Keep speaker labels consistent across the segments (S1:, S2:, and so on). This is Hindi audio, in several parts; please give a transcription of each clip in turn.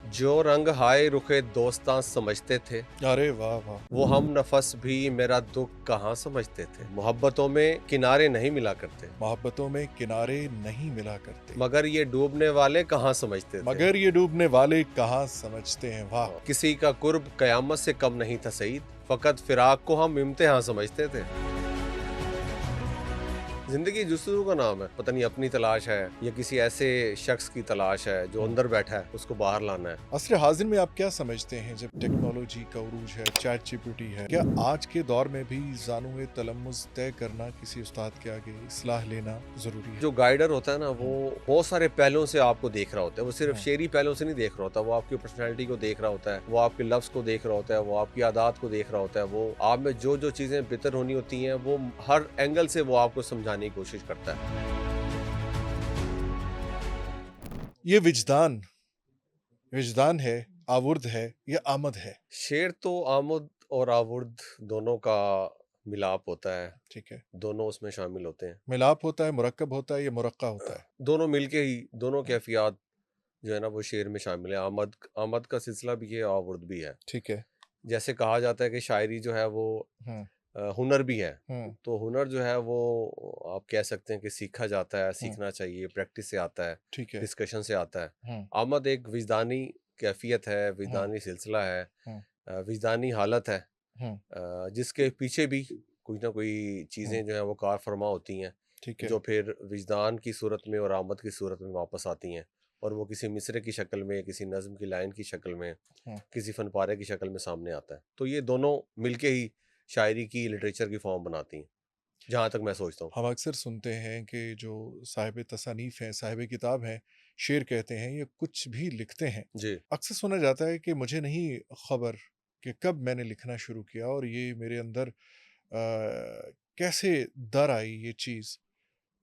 S1: जो रंग हाय रुखे दोस्तां समझते थे,
S2: अरे वाह वाह।
S1: वो हम नफस भी मेरा दुख कहाँ समझते थे। मोहब्बतों में किनारे नहीं मिला करते,
S2: मोहब्बतों में किनारे नहीं मिला करते,
S1: मगर ये डूबने वाले कहाँ समझते थे।
S2: मगर ये डूबने वाले कहाँ समझते हैं। वाह।
S1: किसी का कुर्ब कयामत से कम नहीं था सईद, फकत फिराक को हम इम्तिहान समझते थे। जिंदगी जुस्तजू का नाम है, पता नहीं अपनी तलाश है या किसी ऐसे शख्स की तलाश है जो अंदर बैठा है, उसको बाहर लाना है।
S2: असर हाजिर में आप क्या समझते हैं जब टेक्नोलॉजी का उरूज है, चैट जीपीटी है, क्या आज के दौर में भी जानू तलम्मुज़ तय करना, किसी उस्ताद के आगे इस्लाह लेना जरूरी है?
S1: जो गाइडर होता है ना, वो बहुत सारे पहलुओं से आपको देख रहा होता है। वो सिर्फ शेरी पहलुओं से नहीं देख रहा होता, वो आपकी पर्सनैलिटी को देख रहा होता है, वो आपके लफ्ज़ को देख रहा होता है, वो आपकी आदत को देख रहा होता है, वो आप में जो जो चीज़ें बेहतर होनी होती हैं, वो हर एंगल से वो आपको समझाने की कोशिश करता है।
S2: ये विजदान विजदान है, आवर्द है या आमद है?
S1: शेर तो आमुद और आवर्द दोनों का मिलाप होता है,
S2: ठीक है।
S1: दोनों उसमें शामिल होते हैं।
S2: मिलाप होता है, मुरक्कब होता है या मुरक्का होता है?
S1: दोनों मिलके ही दोनों कैफियत जो है ना वो शेर में शामिल है। आमद आमद का सिलसिला भी है, आवर्द भी है।
S2: ठीक है।
S1: जैसे कहा जाता है कि शायरी जो है वो
S2: हम्म।
S1: हुनर भी है।
S2: हम्म।
S1: तो हुनर जो है वो आप कह सकते हैं कि सीखा जाता है,
S2: हम्म।
S1: सीखना चाहिए, प्रैक्टिस से आता है,
S2: ठीक है।
S1: डिस्कशन से आता है।
S2: हम्म।
S1: आमद एक विजदानी कैफियत है,
S2: हम्म।
S1: विजदानी सिलसिला है,
S2: हम्म।
S1: विजदानी हालत है,
S2: हम्म।
S1: जिसके पीछे भी कोई ना कोई
S2: हम्म।
S1: चीज़ें जो हैं वो कार फरमा होती हैं,
S2: ठीक है।
S1: जो फिर विजदान की सूरत में और आमद की सूरत में वापस आती हैं, और वो किसी मिसरे की शक्ल में, किसी नज़्म की लाइन की शक्ल में,
S2: हम्म।
S1: किसी फनपारे की शक्ल में सामने आता है। तो ये दोनों मिलके ही शायरी की, लिटरेचर की फॉर्म बनाती हैं, जहाँ तक मैं सोचता हूँ।
S2: हम अक्सर सुनते हैं कि जो साहिब तसानीफ हैं, साहिब किताब हैं, शेर कहते हैं, ये कुछ भी लिखते हैं।
S1: जी।
S2: अक्सर सुना जाता है कि मुझे नहीं खबर कि कब मैंने लिखना शुरू किया और ये मेरे अंदर कैसे दर आई ये चीज़।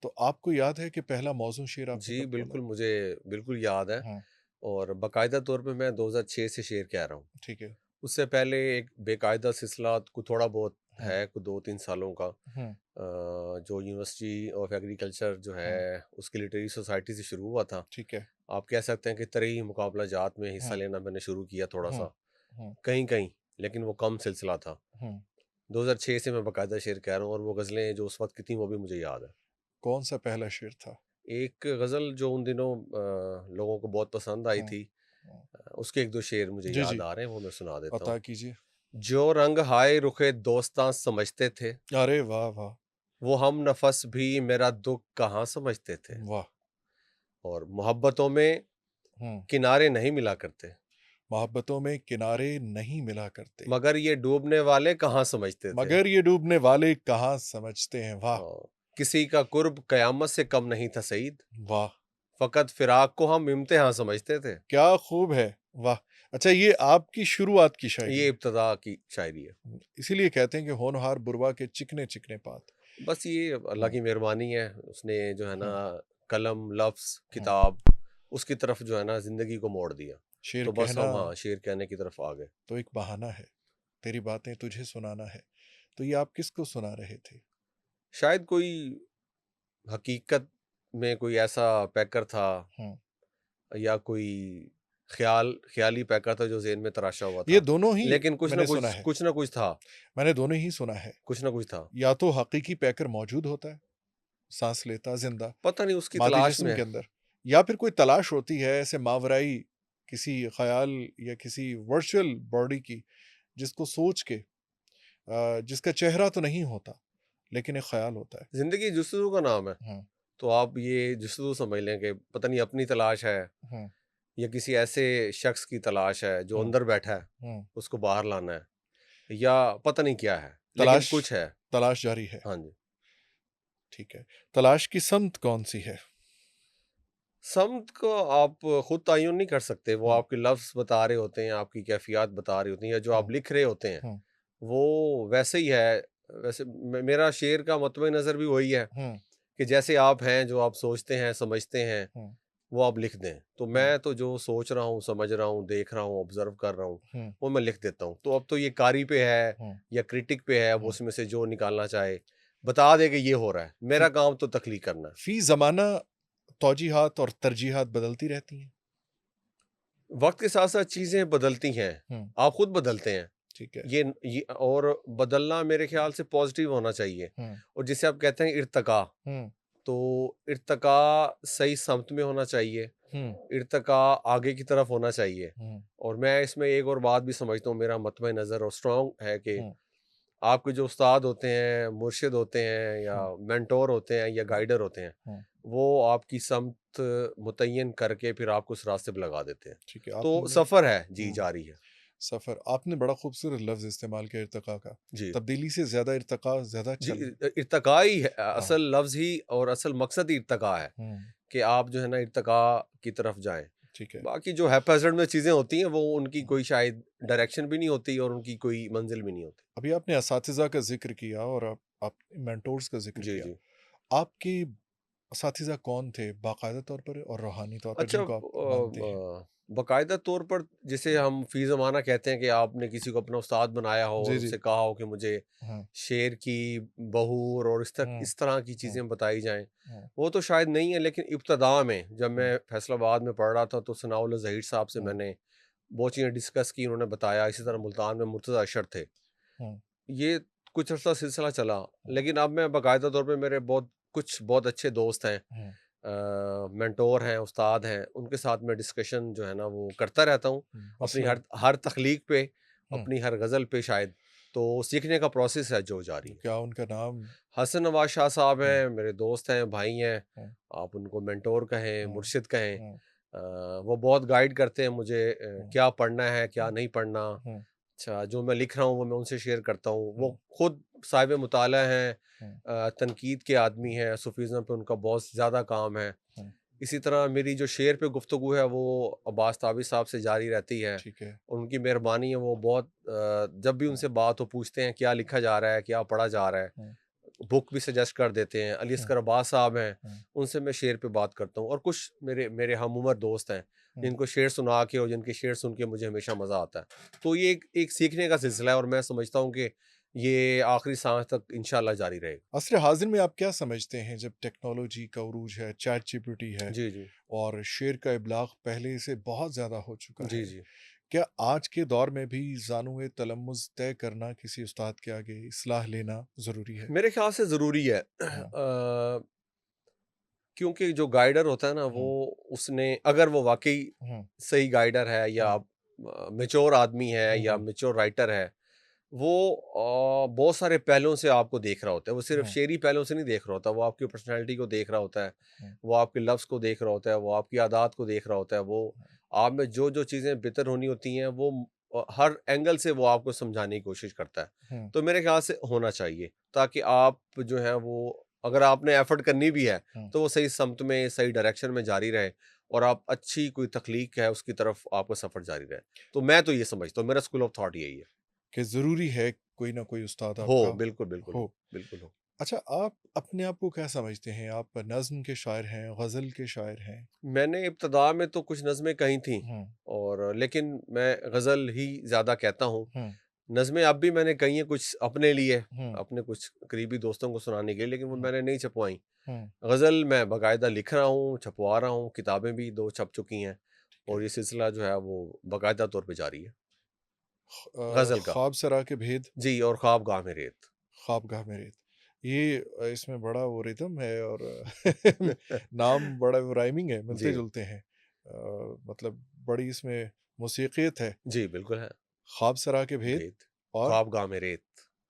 S2: तो आपको याद है कि पहला मौज़ू शेर आपने
S1: जी,
S2: कब बोला?
S1: बिल्कुल मुझे बिल्कुल याद है,
S2: हाँ।
S1: और बाकायदा तौर पे मैं 2006 से शेर कह रहा हूँ।
S2: ठीक है।
S1: उससे पहले एक बेकायदा सिलसिला को थोड़ा बहुत
S2: हाँ।
S1: है, को 2-3 सालों का,
S2: हम्म।
S1: जो यूनिवर्सिटी ऑफ एग्रीकल्चर जो
S2: हाँ।
S1: है, उसकी लिटरेरी सोसाइटी से शुरू हुआ था।
S2: ठीक है।
S1: आप कह सकते हैं कि तरही मुकाबला जात में हिस्सा
S2: हाँ।
S1: लेना मैंने शुरू किया
S2: हाँ।
S1: थोड़ा-सा,
S2: हाँ।
S1: कहीं-कहीं, लेकिन वो कम सिलसिला था।
S2: हाँ।
S1: 2006 से मैं बाकायदा शेर कह रहा हूँ, और वो गज़लें जो उस वक़्त की थी वो भी मुझे याद है।
S2: कौन सा पहला शेर था?
S1: एक गज़ल जो उन दिनों लोगों को बहुत पसंद आई
S2: हाँ।
S1: थी,
S2: हाँ।
S1: उसके 1-2 शेर मुझे
S2: जी
S1: याद
S2: जी,
S1: आ रहे हैं, वो मैं सुना देता हूँ।
S2: अता कीजिए।
S1: जो रंग हाय रुखे दोस्तां समझते थे,
S2: अरे वाह वाह।
S1: वो हम नफस भी मेरा दुख कहाँ समझते थे।
S2: वाह।
S1: और मोहब्बतों में
S2: हम्म।
S1: किनारे नहीं मिला करते,
S2: मोहब्बतों में किनारे नहीं मिला करते,
S1: मगर ये डूबने वाले कहाँ समझते थे।
S2: मगर ये डूबने वाले कहाँ समझते हैं। वाह।
S1: और किसी का कुर्ब कयामत से कम नहीं था सईद,
S2: वाह।
S1: फकत फिराक को हम इम्तिहान समझते थे।
S2: क्या खूब है। वाह। अच्छा, ये आपकी शुरुआत की शायरी
S1: ये
S2: है।
S1: इब्तदा की शायरी है।
S2: इसीलिए कहते हैं कि होनहार बुरवा के चिकने चिकने पात।
S1: बस ये अल्लाह
S2: हम्म।
S1: की मेहरबानी है, उसने जो है ना
S2: हम्म।
S1: कलम, लफ्ज़,
S2: हम्म।
S1: किताब, उसकी तरफ जो है ना ज़िंदगी को मोड़ दिया।
S2: शेर
S1: तो बस
S2: कहना
S1: हम, हाँ, शेर कहने की तरफ आ गए।
S2: तो एक बहाना है, तेरी बातें तुझे सुनाना है। तो ये आप किसको सुना रहे थे?
S1: शायद कोई हकीकत में कोई ऐसा पैकर था,
S2: हम्म।
S1: या कोई ख़्याली पैकर था जो ज़हन में तराशा हुआ
S2: ये
S1: था।
S2: दोनों ही
S1: लेकिन
S2: मैंने सुना है।
S1: कुछ ना कुछ था,
S2: मैंने दोनों ही सुना है।
S1: कुछ ना कुछ था।
S2: या तो हकीकी पैकर मौजूद होता है, सांस लेता जिंदा
S1: पता नहीं उसकी
S2: मादी
S1: तलाश
S2: जिस्म
S1: में
S2: के
S1: है।
S2: अंदर, या फिर कोई तलाश होती है ऐसे मावराई किसी ख्याल या किसी वर्चुअल बॉडी की, जिसको सोच के जिसका चेहरा तो नहीं होता लेकिन एक ख्याल होता है।
S1: ज़िंदगी जुस्तजू का नाम है।
S2: हम्म।
S1: तो आप ये जुस्तजू समझ लें कि पता नहीं अपनी तलाश है,
S2: हम्म।
S1: या किसी ऐसे शख्स की तलाश है जो
S2: हम्म।
S1: अंदर बैठा है,
S2: हम्म।
S1: उसको बाहर लाना है, या पता नहीं क्या है, लेकिन
S2: तलाश
S1: कुछ है।
S2: तलाश जारी है।
S1: हाँ जी।
S2: ठीक है। तलाश की समत कौन सी है?
S1: समत को आप खुद तयन नहीं कर सकते, वो
S2: हम्म।
S1: आपके लफ्ज़ बता रहे होते हैं, आपकी कैफ़ियत बता रही होती हैं, या जो
S2: हम्म।
S1: आप लिख रहे होते हैं,
S2: हम्म।
S1: वो वैसे ही है। वैसे मेरा शेर का मतबे नज़र भी वही है
S2: हम्म।
S1: कि जैसे आप हैं, जो आप सोचते हैं, समझते हैं,
S2: हम्म।
S1: वो आप लिख दें। तो
S2: हम्म।
S1: मैं तो जो सोच रहा हूँ, समझ रहा हूँ, देख रहा हूँ, ऑब्ज़र्व कर रहा हूँ,
S2: हम्म।
S1: वो मैं लिख देता हूँ। तो अब तो ये कारी पे है
S2: हम्म।
S1: या क्रिटिक पे है, वो
S2: हम्म।
S1: उसमें से जो निकालना चाहे, बता दे कि ये हो रहा है। मेरा
S2: फी
S1: काम तो तख्लीक करना है।
S2: फी जमाना तौजीहात और तरजीहात बदलती रहती हैं।
S1: वक्त के साथ साथ चीज़ें बदलती हैं,
S2: हुँ,
S1: आप खुद बदलते हैं।
S2: ठीक है।
S1: ये और बदलना मेरे ख्याल से पॉजिटिव होना चाहिए।
S2: हुँ,
S1: और जिसे आप कहते हैं इर्तिका,
S2: हुँ,
S1: तो इर्तिका सही समत में होना चाहिए,
S2: हुँ,
S1: इर्तिका आगे की तरफ होना चाहिए।
S2: हुँ,
S1: और मैं इसमें एक और बात भी समझता हूँ, मेरा मतबा नज़र और स्ट्रॉन्ग है कि
S2: हुँ,
S1: आपके जो उस्ताद होते हैं, मुर्शिद होते हैं या
S2: हुँ,
S1: मेंटोर होते हैं या गाइडर होते हैं,
S2: हुँ,
S1: वो आपकी समत मुतय्यन करके फिर आपको उस रास्ते पे लगा देते हैं।
S2: ठीक है।
S1: तो
S2: आपने
S1: सफ़र है, जी,
S2: हुँ,
S1: जारी है।
S2: सफ़र आपने बड़ा खूबसूरत लफ्ज़ इस्तेमाल किया इर्तिक़ा का।
S1: जी।
S2: तब्दीली से ज़्यादा इर्तिक़ा ज़्यादा
S1: जी,
S2: अच्छा लगा।
S1: इर्तिका ही है,
S2: हाँ,
S1: असल लफ्ज़ ही और असल मकसद ही इर्तिका है
S2: हुँ,
S1: कि आप जो है ना इर्तिका की तरफ जाएँ।
S2: ठीक है।
S1: बाकी जो हैफ़-हैज़र्ड में चीज़ें होती हैं, वो उनकी
S2: हुँ,
S1: कोई शायद डायरेक्शन भी नहीं होती और उनकी कोई मंज़िल भी नहीं होती।
S2: अभी आपने असातिज़ा का ज़िक्र किया और आप मेंटोर्स का ज़िक्र
S1: जी,
S2: किया।
S1: जी।
S2: आपके असातिज़ा कौन थे बाकायदा तौर पर और रूहानी तौर पर
S1: अच्छा,
S2: जिनको आप मानते हैं?
S1: बाकायदा तौर पर जिसे हम फ़ी ज़माना कहते हैं कि आपने किसी को अपना उस्ताद बनाया हो और
S2: जी, जी।
S1: उससे कहा हो कि मुझे
S2: हाँ,
S1: शेर की बहूर और
S2: हुँ,
S1: इस तरह की
S2: हुँ,
S1: चीज़ें बताई जाएँ,
S2: हुँ,
S1: वो तो शायद नहीं है। लेकिन इब्तिदा में जब
S2: हुँ,
S1: मैं फैसलाबाद में पढ़ रहा था तो सनाउल्लाह ज़हीर साहब से
S2: हुँ,
S1: मैंने बहुत चीज़ें डिस्कस की, उन्होंने बताया। इसी तरह मुल्तान में मुर्तज़ा अशर थे।
S2: हुँ,
S1: ये कुछ अर्सा सिलसिला चला,
S2: हुँ,
S1: लेकिन अब मैं बाकायदा तौर पे मेरे बहुत अच्छे दोस्त हैं,
S2: हुँ,
S1: मेंटोर हैं, उस्ताद हैं, उनके साथ मैं डिस्कशन जो है ना वो करता रहता हूँ। अपनी
S2: मसलन
S1: हर हर तख्लीक पे,
S2: हुँ,
S1: अपनी हर गज़ल पे शायद, तो सीखने का प्रोसेस है जो जारी है।
S2: क्या उनका नाम
S1: हसन नवाज़ शाह साहब
S2: हुँ,
S1: हैं, मेरे दोस्त हैं, भाई हैं,
S2: हुँ,
S1: आप उनको मेंटोर कहें,
S2: हुँ,
S1: मुर्शिद कहें।
S2: हुँ,
S1: वो बहुत गाइड करते हैं मुझे,
S2: हुँ,
S1: क्या पढ़ना है, क्या
S2: हुँ,
S1: नहीं पढ़ना।
S2: हुँ,
S1: अच्छा, जो मैं लिख रहा हूँ वो मैं उनसे शेयर करता हूँ। वो
S2: हुँ,
S1: खुद साहिब मुताला हैं,
S2: हुँ,
S1: तनकीद के आदमी हैं, सूफ़ीज़्म पे उनका बहुत ज़्यादा काम है।
S2: हुँ,
S1: इसी तरह मेरी जो शेर पे गुफ्तगू है वो अब्बास ताबी साहब से जारी रहती है।
S2: ठीक है।
S1: उनकी मेहरबानी है, वो बहुत जब भी
S2: हुँ,
S1: उनसे बात हो पूछते हैं क्या लिखा जा रहा है, क्या पढ़ा जा रहा है।
S2: हुँ,
S1: बुक भी सजेस्ट कर देते हैं। अली
S2: हुँ,
S1: असगर अब्बास साहब हैं,
S2: हुँ,
S1: उनसे मैं शेर पे बात करता हूँ। और कुछ मेरे मेरे हम उम्र दोस्त हैं,
S2: हुँ।
S1: जिनको शेर सुना के और जिनके शेर सुन के मुझे हमेशा मज़ा आता है। तो ये एक सीखने का सिलसिला है और मैं समझता हूँ कि ये आखिरी साँस तक इंशाअल्लाह जारी रहेगा।
S2: असर हाज़िर में आप क्या समझते हैं जब टेक्नोलॉजी का उरूज है, चैट जीपीटी है
S1: जी, जी।
S2: और शेर का इब्लाग पहले से बहुत ज़्यादा हो चुका
S1: जी,
S2: है।
S1: जी।
S2: क्या आज के दौर में भी ज़ानुए तलम्मुज़ तय करना किसी उस्ताद के आगे इस्लाह लेना ज़रूरी है?
S1: मेरे ख़्याल से ज़रूरी है।
S2: हुँ,
S1: क्योंकि जो गाइडर होता है ना वो
S2: हुँ,
S1: उसने अगर वो वाक़ई
S2: हुँ,
S1: सही गाइडर है या
S2: हुँ,
S1: मैच्योर आदमी है
S2: हुँ,
S1: या
S2: हुँ,
S1: मैच्योर राइटर है, वो बहुत सारे पहलुओं से आपको देख रहा होता है। वो सिर्फ़
S2: हुँ,
S1: शेरी पहलुओं से नहीं देख रहा होता, वो आपकी पर्सनैलिटी को देख रहा होता है,
S2: हुँ,
S1: वो आपके लफ्ज़ को देख रहा होता है, वो आपकी आदत को देख रहा होता है, वो आप में जो-जो चीज़ें बेहतर होनी होती हैं, वो हर एंगल से वो आपको समझाने की कोशिश करता है।
S2: हुँ,
S1: तो मेरे ख़्याल से होना चाहिए, ताकि आप जो है वो अगर आपने एफ़र्ट करनी भी है,
S2: हुँ।
S1: तो वो सही समत में, सही डायरेक्शन में जारी रहे और आप अच्छी कोई तख्लीक है, उसकी तरफ आपका सफ़र जारी रहे। तो मैं तो ये समझता हूँ, मेरा स्कूल ऑफ थॉट यही है।
S2: कि ज़रूरी है कोई ना कोई उस्ताद
S1: हो,
S2: आपका
S1: बिल्कुल, बिल्कुल
S2: हो।
S1: हो। बिल्कुल हो।
S2: अच्छा, आप अपने आप को क्या समझते हैं? आप नज़्म के शायर हैं, ग़ज़ल के शायर हैं?
S1: मैंने इब्तिदा में तो कुछ नज़में कही थी
S2: हुँ,
S1: और लेकिन मैं गज़ल ही ज़्यादा कहता हूँ।
S2: हुँ,
S1: नज़में अब भी मैंने कही हैं कुछ अपने लिए,
S2: हुँ,
S1: अपने कुछ करीबी दोस्तों को सुनाने के लिए, लेकिन वो
S2: हुँ,
S1: मैंने नहीं छपवाई।
S2: हुँ,
S1: गज़ल मैं बाकायदा लिख रहा हूँ, छपवा रहा हूँ, किताबें भी 2 छप चुकी हैं
S2: ठीक है।
S1: और ये सिलसिला जो है वो बाकायदा तौर पे जारी है, गज़ल का।
S2: ख्वाब सरा के भेद,
S1: जी, और ख्वाबगाह में रेत।
S2: ख्वाबगाह में रेत। ये इसमें बड़ा वो रिदम है और नाम बड़ा वो राइमिंग है,
S1: जी,
S2: मिलते-जुलते हैं। मतलब बड़ी इसमें मौसीक़ियत है।
S1: जी, बिल्कुल है।
S2: ख्वाब सरा के भेद
S1: भेद,
S2: और
S1: ख्वाबगाह में रेत।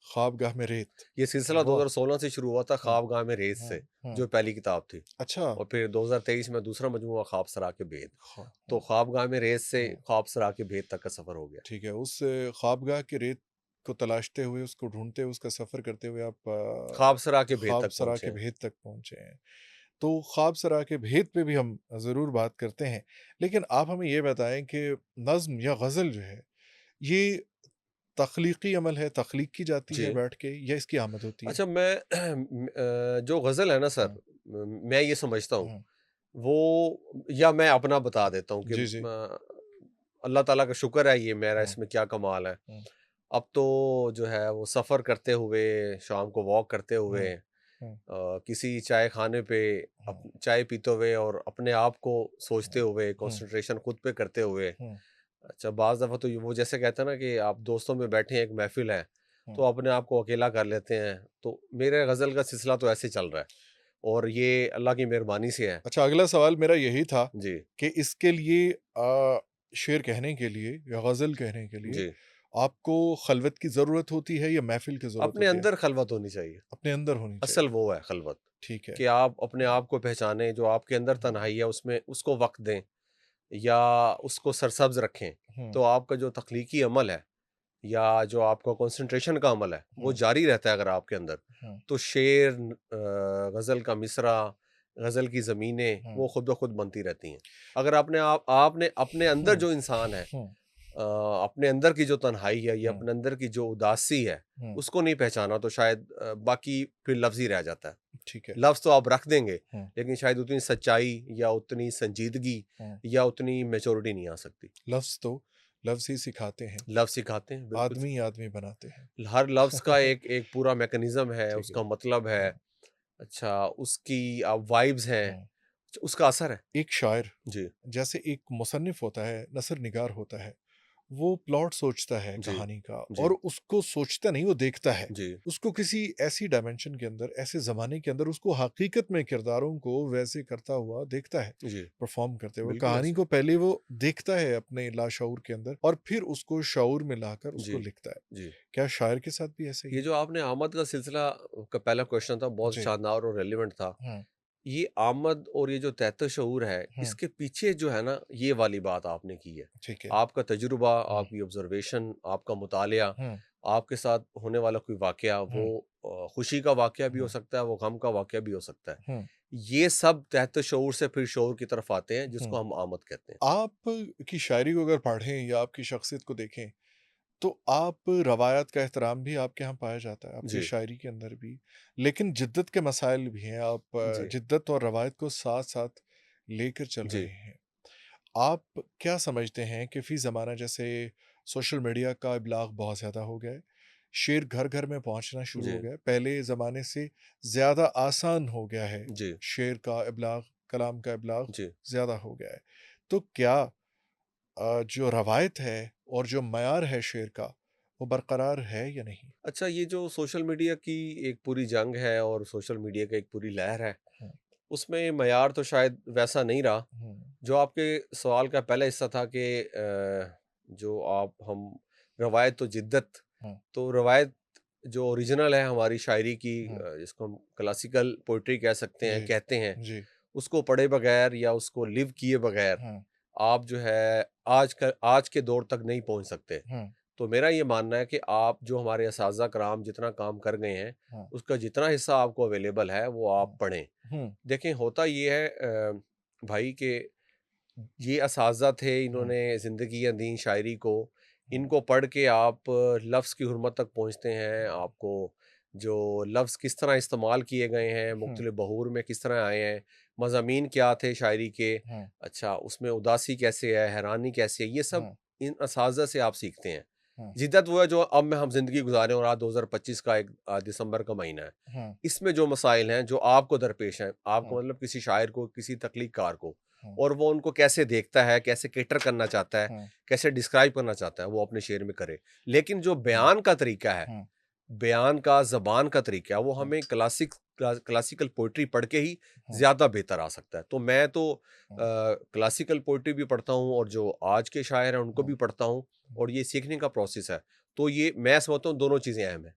S2: ख्वाबगाह में रेत।
S1: ये सिलसिला
S2: वाह!
S1: 2016 से शुरू हुआ था
S2: हुँ,
S1: ख्वाबगाह में रेत
S2: हुँ,
S1: से,
S2: हुँ।
S1: जो पहली किताब थी।
S2: अच्छा।
S1: और फिर 2023 में दूसरा मजमूआ ख्वाब सरा के भेद। तो
S2: हुँ,
S1: ख्वाबगाह में रेत से
S2: हुँ।
S1: ख्वाब सरा के भेद तक का सफ़र हो गया।
S2: ठीक है, उस ख्वाबगाह की रेत को तलाशते हुए, उसको ढूँढते हुए, उसका सफ़र करते हुए आप
S1: ख्वाब सरा के भेद
S2: ख्वाब
S1: तक
S2: सरा
S1: पहुँचे
S2: के
S1: हैं।
S2: भेद तक पहुँचे हैं। तो ख्वाब सरा के भेद पे भी हम ज़रूर बात करते हैं। लेकिन आप हमें ये बताएँ कि नज़्म या ग़ज़ल जो है, ये तख़लीक़ी अमल है, तख़लीक़ की जाती है
S1: जी।
S2: बैठ के या इसकी आमद होती है?
S1: अच्छा, मैं जो गज़ल है ना सर,
S2: हुँ,
S1: मैं ये समझता हूँ,
S2: हुँ।
S1: वो या मैं अपना बता देता हूँ कि
S2: जी, जी।
S1: अल्लाह ताला का शुक्र है, ये मेरा
S2: हुँ,
S1: इसमें क्या कमाल है।
S2: हुँ,
S1: अब तो जो है वो सफ़र करते हुए, शाम को वॉक करते हुए,
S2: हुँ, हुँ,
S1: किसी चाय खाने पे
S2: हुँ,
S1: चाय पीते हुए और अपने आप को सोचते
S2: हुँ,
S1: हुए,
S2: हुँ,
S1: कंसंट्रेशन खुद पे करते हुए।
S2: हुँ,
S1: अच्छा, बाज़ दफ़ा तो वो जैसे कहते हैं ना कि आप दोस्तों में बैठे हैं, एक महफ़िल है,
S2: हुँ।
S1: तो अपने आप को अकेला कर लेते हैं। तो मेरे गज़ल का सिलसिला तो ऐसे ही चल रहा है और ये अल्लाह की मेहरबानी से है।
S2: अच्छा, अगला सवाल मेरा यही था
S1: जी,
S2: कि इसके लिए शेर कहने के लिए या ग़ज़ल कहने के लिए
S1: जी।
S2: आपको खलवत की ज़रूरत होती है या महफ़िल की ज़रूरत
S1: अपने
S2: होती है?
S1: अंदर खलवत होनी चाहिए।
S2: अपने अंदर होनी
S1: असल
S2: चाहिए।
S1: वो है खलवत,
S2: ठीक है।
S1: कि आप अपने आप को पहचानें, जो आपके अंदर
S2: हुँ,
S1: तन्हाई है उसमें उसको वक़्त दें या उसको सरसब्ज़ रखें।
S2: हुँ,
S1: तो आपका जो तख्लीकी अमल है या जो आपका कंसंट्रेशन का अमल है, वो
S2: हुँ,
S1: जारी रहता है अगर आपके अंदर।
S2: हुँ,
S1: तो शेर, गज़ल का मिसरा, गज़ल की ज़मीनें,
S2: हुँ,
S1: वो खुद ब खुद बनती रहती हैं। अगर आपने अपने अंदर
S2: हुँ,
S1: जो इंसान है,
S2: हुँ,
S1: अपने अंदर की जो तन्हाई है या
S2: हुँ,
S1: अपने अंदर की जो उदासी है,
S2: हुँ,
S1: उसको नहीं पहचाना तो शायद बाकी फिर लफ्ज़ ही रह जाता है।
S2: ठीक है।
S1: लफ्ज़ तो आप रख देंगे,
S2: हुँ,
S1: लेकिन शायद उतनी सच्चाई या उतनी संजीदगी
S2: हुँ।
S1: या उतनी मैच्योरिटी नहीं आ सकती।
S2: लफ्ज़ तो लफ्ज़ ही सिखाते हैं,
S1: लफ्ज़ सिखाते हैं, बिल्कुल
S2: आदमी आदमी बनाते हैं।
S1: हर लफ्ज़ का एक एक पूरा मैकेनिज़्म है,
S2: ठीक है।
S1: उसका मतलब है,
S2: हुँ,
S1: अच्छा उसकी वाइब्स हैं,
S2: हुँ।
S1: उसका असर है।
S2: एक शायर
S1: जी,
S2: जैसे एक मुसन्निफ़ होता है, नसर निगार होता है, वो प्लॉट सोचता है
S1: जी,
S2: कहानी का
S1: जी,
S2: और उसको सोचता नहीं, वो देखता है।
S1: जी,
S2: उसको किसी ऐसी डायमेंशन के अंदर, ऐसे ज़माने के अंदर उसको हकीकत में किरदारों को वैसे करता हुआ देखता है,
S1: जी,
S2: परफ़ॉर्म करते हुए।
S1: बिल्कुल
S2: कहानी
S1: ऐसे।
S2: को पहले वो देखता है अपने लाशऊर के अंदर और फिर उसको शऊर में लाकर उसको
S1: जी,
S2: लिखता है।
S1: जी।
S2: क्या शायर के साथ भी ऐसे ही
S1: ये
S2: है?
S1: जो आपने आमद का सिलसिला का पहला क्वेश्चन था, बहुत
S2: जी।
S1: शानदार और रेलेवेंट था।
S2: हुँ,
S1: ये आमद और ये जो तहत शऊर है,
S2: हुँ,
S1: इसके पीछे जो है ना, ये वाली बात आपने की है।
S2: ठीक है।
S1: आपका तजुर्बा,
S2: हुँ,
S1: आपकी ऑब्ज़र्वेशन, आपका मुतालिया,
S2: हुँ,
S1: आपके साथ होने वाला कोई वाक़या,
S2: हुँ,
S1: वो खुशी का वाक़या भी हो
S2: हुँ,
S1: सकता है, वो गम का वाक़या भी हो सकता है।
S2: हुँ,
S1: ये सब तहत शऊर से फिर शऊर की तरफ आते हैं,
S2: हुँ।
S1: जिसको हम आमद कहते हैं।
S2: आप की शायरी को अगर पढ़ें या आपकी शख्सियत को देखें तो आप रवायत का एहतराम भी आपके यहाँ पाया जाता है, आपकी
S1: जी,
S2: शायरी के अंदर भी। लेकिन जिद्दत के मसाइल भी हैं, आप
S1: जी,
S2: जिद्दत और रवायत को साथ-साथ लेकर चल रहे
S1: जी,
S2: हैं। आप क्या समझते हैं कि फ़ी ज़माना जैसे सोशल मीडिया का इब्लाग बहुत ज़्यादा हो गया है, शेर घर-घर में पहुँचना शुरू हो
S1: जी,
S2: गया है, पहले ज़माने से ज़्यादा आसान हो गया है,
S1: जी,
S2: शेर का इब्लाग, कलाम का इब्लाग
S1: जी।
S2: ज़्यादा हो गया है। तो क्या जो रवायत है और जो मयार है शेर का, वो बरकरार है या नहीं?
S1: अच्छा, ये जो सोशल मीडिया की एक पूरी जंग है और सोशल मीडिया की एक पूरी लहर है,
S2: हुँ,
S1: उसमें मयार तो शायद वैसा नहीं रहा।
S2: हुँ,
S1: जो आपके सवाल का पहला हिस्सा था कि जो आप हम रवायत तो जिद्दत,
S2: हुँ,
S1: तो रवायत जो ओरिजिनल है हमारी शायरी की,
S2: हुँ,
S1: जिसको हम क्लासिकल पोइट्री कह सकते हैं,
S2: जी,
S1: कहते हैं,
S2: जी,
S1: उसको पढ़े बगैर या उसको लिव किए बगैर
S2: हुँ,
S1: आप जो है आज के दौर तक नहीं पहुँच सकते।
S2: हुँ,
S1: तो मेरा ये मानना है कि आप जो हमारे असातिज़ा कराम जितना काम कर गए हैं,
S2: हुँ,
S1: उसका जितना हिस्सा आपको अवेलेबल है, वो आप
S2: हुँ,
S1: पढ़ें।
S2: हुँ,
S1: देखें, होता ये है भाई कि ये असातिज़ा थे,
S2: हुँ,
S1: इन्होंने ज़िंदगियाँ दी शायरी को।
S2: हुँ,
S1: इनको पढ़ के आप लफ्ज़ की हुर्मत तक पहुँचते हैं। आपको जो लफ्ज़ किस तरह इस्तेमाल किए गए हैं,
S2: हुँ,
S1: मुख्तलिफ़ बहूर में किस तरह आए हैं, मज़ामीन क्या थे शायरी के,
S2: हुँ,
S1: अच्छा उसमें उदासी कैसे है, हैरानी कैसे है, ये सब
S2: हुँ,
S1: इन असातिज़ा से आप सीखते हैं।
S2: हुँ,
S1: जिद्दत वो है जो अब में हम ज़िंदगी गुज़ारे और आज 2025 का एक दिसंबर का महीना है।
S2: हुँ,
S1: इसमें जो मसाइल हैं, जो आपको दरपेश हैं,
S2: हुँ,
S1: आपको मतलब किसी शायर को, किसी तख्लीक़कार को,
S2: हुँ,
S1: और वो उनको कैसे देखता है, कैसे कैटर करना चाहता है,
S2: हुँ,
S1: कैसे डिस्क्राइब करना चाहता है, वो अपने शेर में करे। लेकिन जो
S2: हुँ,
S1: बयान का तरीका है,
S2: हुँ,
S1: बयान का ज़बान का तरीका है, वो
S2: हुँ,
S1: हमें क्लासिकल पोएट्री पढ़ के ही
S2: हुँ,
S1: ज़्यादा बेहतर आ सकता है। तो मैं तो
S2: हुँ,
S1: क्लासिकल पोएट्री भी पढ़ता हूँ और जो आज के शायर हैं, उनको
S2: हुँ,
S1: भी पढ़ता हूँ
S2: हुँ।
S1: और ये सीखने का प्रोसेस है। तो ये मैं समझता हूँ दोनों चीज़ें अहम हैं।